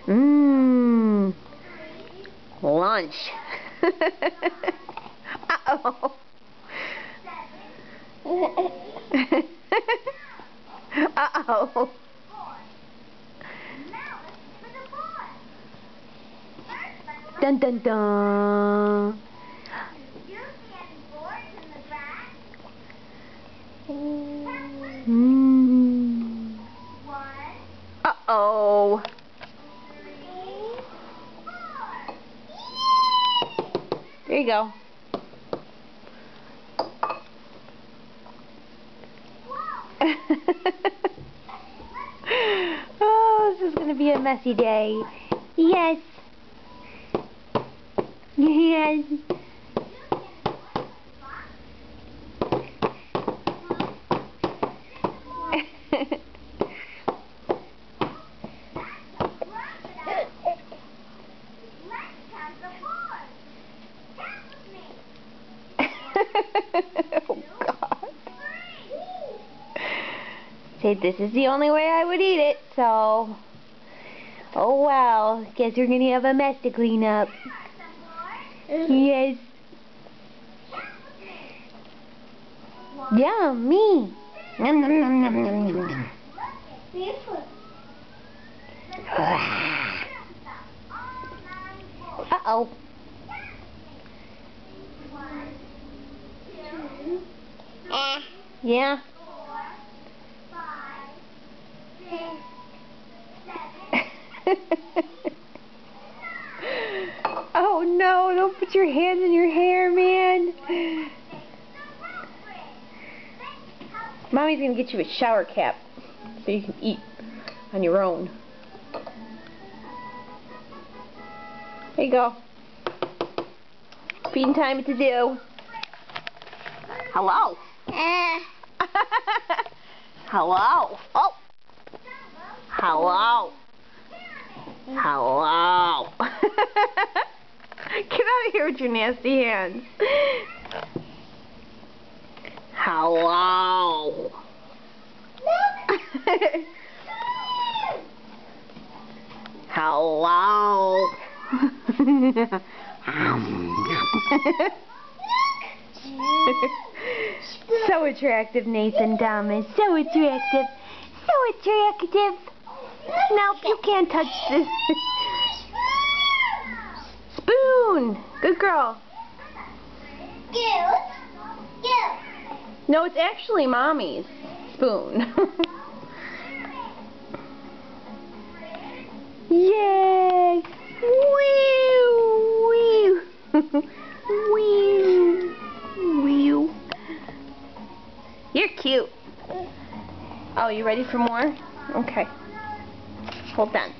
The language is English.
Mmm. Lunch. Uh-oh. Uh-oh. Dun dun dun. Mm. Uh-oh. There you go. Oh, this is going to be a messy day. Yes. Yes. Oh, God. Say, this is the only way I would eat it, so... Oh, wow. Guess we're going to have a mess to clean up. Yes. Yeah, me. Nom, nom, nom, nom, nom, nom. Uh-oh. Yeah. Oh no, don't put your hands in your hair, man. Mommy's gonna get you a shower cap so you can eat on your own. There you go. Feeding time to do. Hello. Hello. Oh. Hello. Hello. Get out of here with your nasty hands. Hello. Hello. So attractive, Nathan Thomas. So attractive. So attractive. Nope, you can't touch this. Spoon. Good girl. No, it's actually Mommy's spoon. Yay! Wee! Wee! Wee! You're cute. Oh, you ready for more? Okay. Hold on.